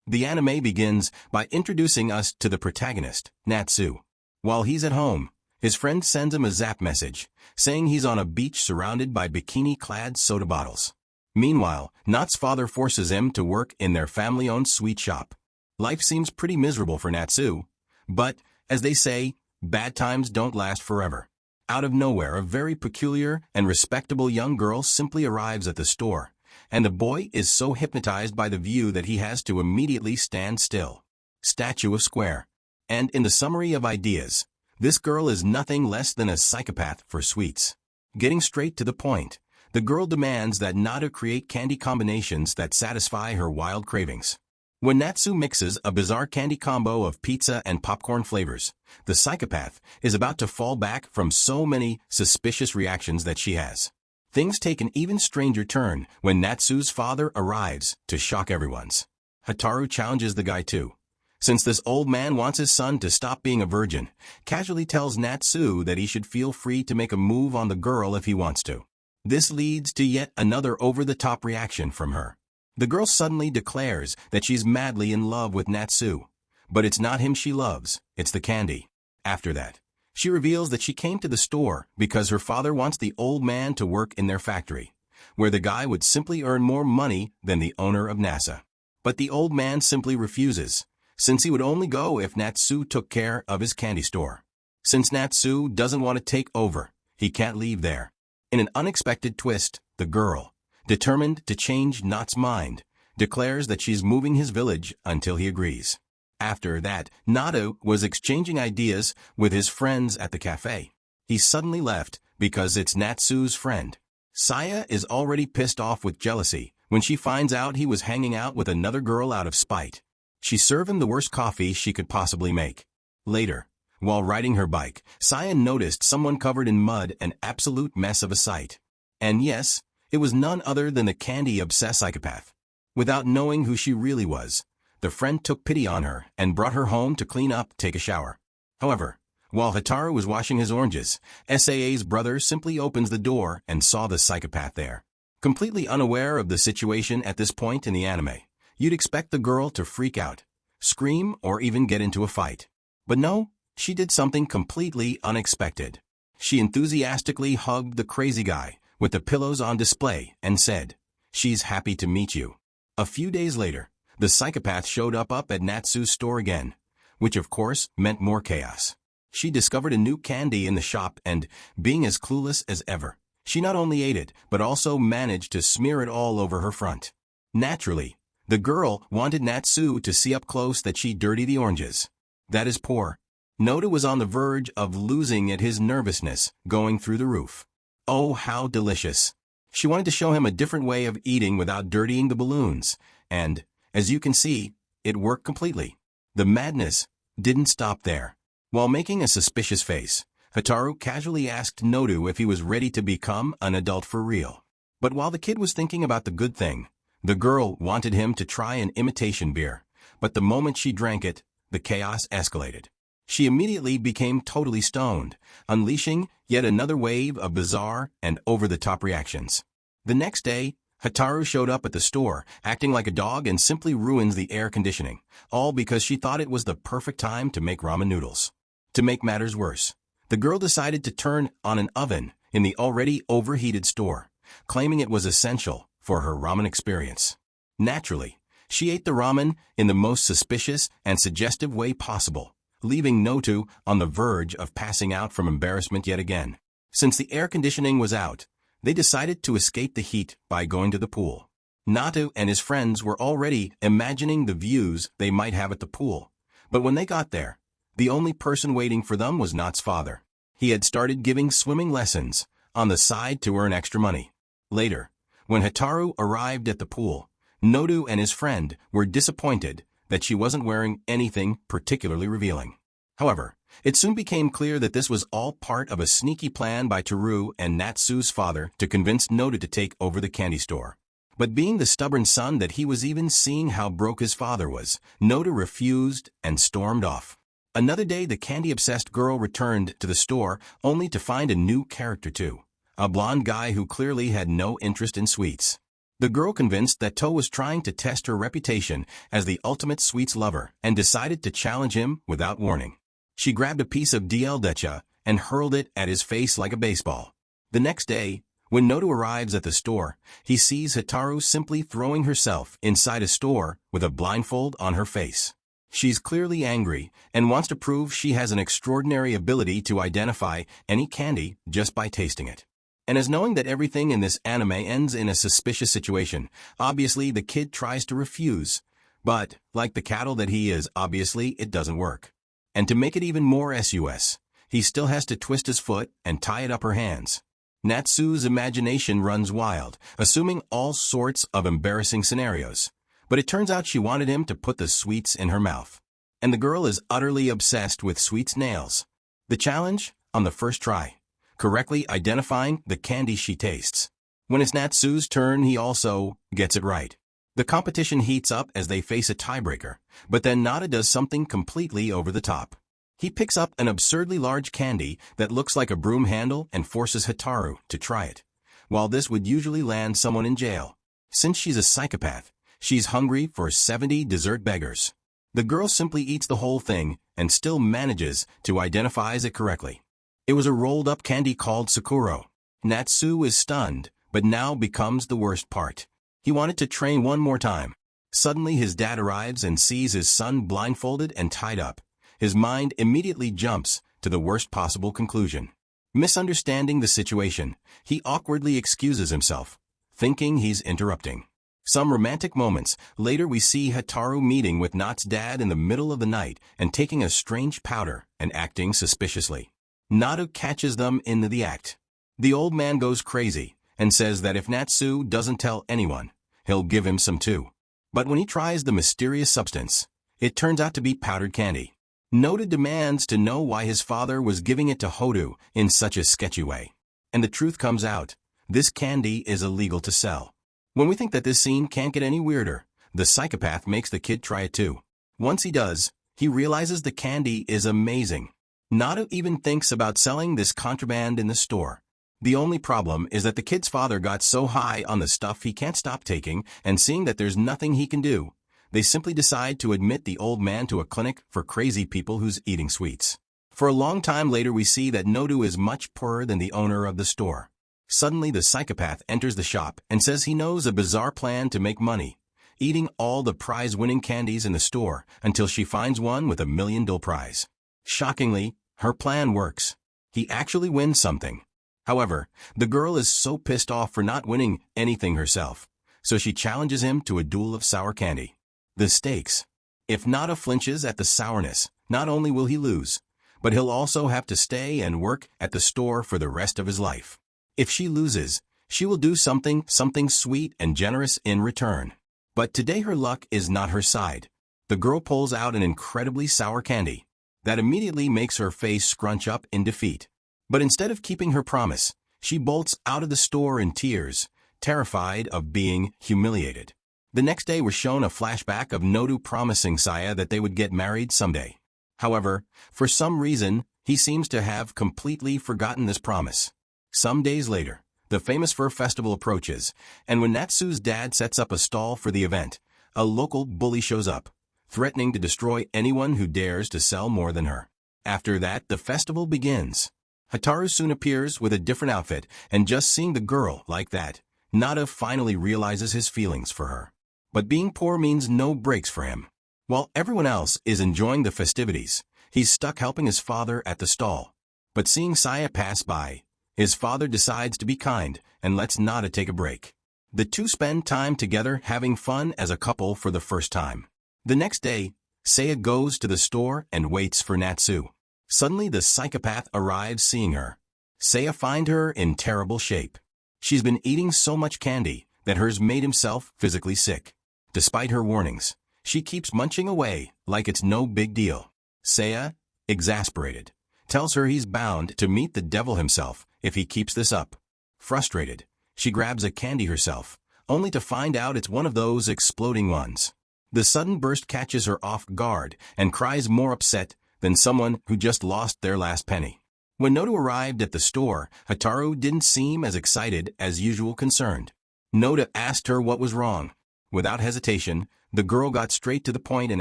The anime begins by introducing us to the protagonist, Natsu. While he's at home, his friend sends him a zap message, saying he's on a beach surrounded by bikini-clad soda bottles. Meanwhile, Nat's father forces him to work in their family-owned sweet shop. Life seems pretty miserable for Natsu, but, as they say, bad times don't last forever. Out of nowhere, a very peculiar and respectable young girl simply arrives at the store, and the boy is so hypnotized by the view that he has to immediately stand still. Statue of Square. And in the summary of ideas, this girl is nothing less than a psychopath for sweets. Getting straight to the point, the girl demands that Nadu create candy combinations that satisfy her wild cravings. When Natsu mixes a bizarre candy combo of pizza and popcorn flavors, the psychopath is about to fall back from so many suspicious reactions that she has. Things take an even stranger turn when Natsu's father arrives to shock everyone's. Hataru challenges the guy too. Since this old man wants his son to stop being a virgin, casually tells Natsu that he should feel free to make a move on the girl if he wants to. This leads to yet another over-the-top reaction from her. The girl suddenly declares that she's madly in love with Natsu. But it's not him she loves, it's the candy. After that, she reveals that she came to the store because her father wants the old man to work in their factory, where the guy would simply earn more money than the owner of NASA. But the old man simply refuses, since he would only go if Natsu took care of his candy store. Since Natsu doesn't want to take over, he can't leave there. In an unexpected twist, the girl, determined to change Nat's mind, declares that she's moving his village until he agrees. After that, Nadu was exchanging ideas with his friends at the cafe. He suddenly left because it's Natsu's friend. Saya is already pissed off with jealousy when she finds out he was hanging out with another girl out of spite. She served him the worst coffee she could possibly make. Later, while riding her bike, Saya noticed someone covered in mud, an absolute mess of a sight. And yes, it was none other than the candy-obsessed psychopath. Without knowing who she really was, the friend took pity on her and brought her home to clean up, take a shower. However, while Hataru was washing his oranges, Saa's brother simply opens the door and saw the psychopath there. Completely unaware of the situation at this point in the anime, you'd expect the girl to freak out, scream, or even get into a fight. But no, she did something completely unexpected. She enthusiastically hugged the crazy guy with the pillows on display and said, "She's happy to meet you." A few days later, the psychopath showed up at Natsu's store again, which of course meant more chaos. She discovered a new candy in the shop and, being as clueless as ever, she not only ate it but also managed to smear it all over her front. Naturally, the girl wanted Natsu to see up close that she dirtied the oranges. That is poor. Noda was on the verge of losing it, his nervousness going through the roof. Oh, how delicious. She wanted to show him a different way of eating without dirtying the balloons, and, as you can see, it worked completely. The madness didn't stop there. While making a suspicious face, Hataru casually asked Nodu if he was ready to become an adult for real. But while the kid was thinking about the good thing, the girl wanted him to try an imitation beer, but the moment she drank it, the chaos escalated. She immediately became totally stoned, unleashing yet another wave of bizarre and over-the-top reactions. The next day, Hataru showed up at the store, acting like a dog, and simply ruins the air conditioning, all because she thought it was the perfect time to make ramen noodles. To make matters worse, the girl decided to turn on an oven in the already overheated store, claiming it was essential for her ramen experience. Naturally, she ate the ramen in the most suspicious and suggestive way possible, leaving Notu on the verge of passing out from embarrassment yet again. Since the air conditioning was out, they decided to escape the heat by going to the pool. Natu and his friends were already imagining the views they might have at the pool, but when they got there, the only person waiting for them was Nat's father. He had started giving swimming lessons on the side to earn extra money. Later, when Hataru arrived at the pool, Nodu and his friend were disappointed that she wasn't wearing anything particularly revealing. However, it soon became clear that this was all part of a sneaky plan by Teru and Natsu's father to convince Nodu to take over the candy store. But being the stubborn son that he was, even seeing how broke his father was, Nodu refused and stormed off. Another day, the candy-obsessed girl returned to the store only to find a new character too, a blonde guy who clearly had no interest in sweets. The girl, convinced that To was trying to test her reputation as the ultimate sweets lover, and decided to challenge him without warning. She grabbed a piece of DL Decha and hurled it at his face like a baseball. The next day, when Nodu arrives at the store, he sees Hikaru simply throwing herself inside a store with a blindfold on her face. She's clearly angry and wants to prove she has an extraordinary ability to identify any candy just by tasting it. And as knowing that everything in this anime ends in a suspicious situation, obviously the kid tries to refuse. But, like the cattle that he is, obviously it doesn't work. And to make it even more sus, he still has to twist his foot and tie it up her hands. Natsu's imagination runs wild, assuming all sorts of embarrassing scenarios. But it turns out she wanted him to put the sweets in her mouth. And the girl is utterly obsessed with Sweets' nails. The challenge? On the first try, correctly identifying the candy she tastes. When it's Natsu's turn, he also gets it right. The competition heats up as they face a tiebreaker, but then Nada does something completely over the top. He picks up an absurdly large candy that looks like a broom handle and forces Hikaru to try it. While this would usually land someone in jail, since she's a psychopath, she's hungry for 70 dessert beggars. The girl simply eats the whole thing and still manages to identify it correctly. It was a rolled-up candy called Sakuro. Natsu is stunned, but now becomes the worst part. He wanted to train one more time. Suddenly his dad arrives and sees his son blindfolded and tied up. His mind immediately jumps to the worst possible conclusion. Misunderstanding the situation, he awkwardly excuses himself, thinking he's interrupting. Some romantic moments later, we see Hikaru meeting with Nat's dad in the middle of the night and taking a strange powder and acting suspiciously. Nadu catches them in the act. The old man goes crazy and says that if Natsu doesn't tell anyone, he'll give him some too. But when he tries the mysterious substance, it turns out to be powdered candy. Noda demands to know why his father was giving it to Hodu in such a sketchy way. And the truth comes out. This candy is illegal to sell. When we think that this scene can't get any weirder, the psychopath makes the kid try it too. Once he does, he realizes the candy is amazing. Nada even thinks about selling this contraband in the store. The only problem is that the kid's father got so high on the stuff he can't stop taking, and seeing that there's nothing he can do, they simply decide to admit the old man to a clinic for crazy people who's eating sweets. For a long time later, we see that Nodu is much poorer than the owner of the store. Suddenly the psychopath enters the shop and says he knows a bizarre plan to make money, eating all the prize-winning candies in the store until she finds one with $1 million prize. Shockingly, her plan works. He actually wins something. However, the girl is so pissed off for not winning anything herself, so she challenges him to a duel of sour candy. The stakes. If Nada flinches at the sourness, not only will he lose, but he'll also have to stay and work at the store for the rest of his life. If she loses, she will do something sweet and generous in return. But today her luck is not her side. The girl pulls out an incredibly sour candy that immediately makes her face scrunch up in defeat. But instead of keeping her promise, she bolts out of the store in tears, terrified of being humiliated. The next day we're shown a flashback of Nodu promising Saya that they would get married someday. However, for some reason, he seems to have completely forgotten this promise. Some days later, the famous fur festival approaches, and when Natsu's dad sets up a stall for the event, a local bully shows up, threatening to destroy anyone who dares to sell more than her. After that, the festival begins. Hikaru soon appears with a different outfit, and just seeing the girl like that, Nada finally realizes his feelings for her. But being poor means no breaks for him. While everyone else is enjoying the festivities, he's stuck helping his father at the stall. But seeing Saya pass by, his father decides to be kind and lets Nada take a break. The two spend time together having fun as a couple for the first time. The next day, Saya goes to the store and waits for Natsu. Suddenly the psychopath arrives seeing her. Saya finds her in terrible shape. She's been eating so much candy that hers made himself physically sick. Despite her warnings, she keeps munching away like it's no big deal. Saya, exasperated, tells her he's bound to meet the devil himself if he keeps this up. Frustrated, she grabs a candy herself, only to find out it's one of those exploding ones. The sudden burst catches her off guard and cries more upset than someone who just lost their last penny. When Nodu arrived at the store, Hikaru didn't seem as excited as usual, concerned. Noda asked her what was wrong. Without hesitation, the girl got straight to the point and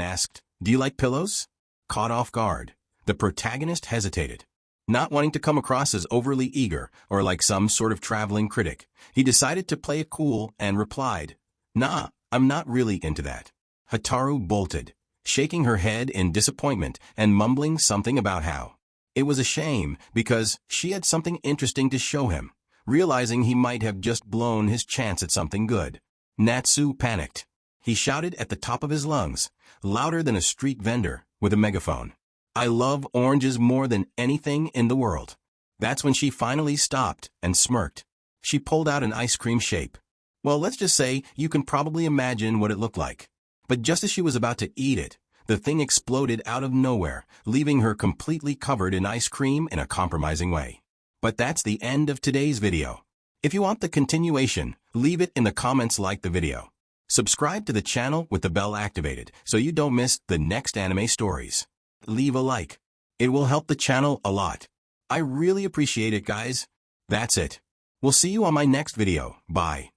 asked, "Do you like pillows?" Caught off guard, the protagonist hesitated. Not wanting to come across as overly eager or like some sort of traveling critic, he decided to play it cool and replied, "Nah, I'm not really into that." Hataru bolted, shaking her head in disappointment and mumbling something about how it was a shame because she had something interesting to show him, realizing he might have just blown his chance at something good. Natsu panicked. He shouted at the top of his lungs, louder than a street vendor with a megaphone, "I love oranges more than anything in the world." That's when she finally stopped and smirked. She pulled out an ice cream shape. Well, let's just say you can probably imagine what it looked like. But just as she was about to eat it, the thing exploded out of nowhere, leaving her completely covered in ice cream in a compromising way. But that's the end of today's video. If you want the continuation, leave it in the comments, like the video. Subscribe to the channel with the bell activated so you don't miss the next anime stories. Leave a like. It will help the channel a lot. I really appreciate it, guys. That's it. We'll see you on my next video. Bye.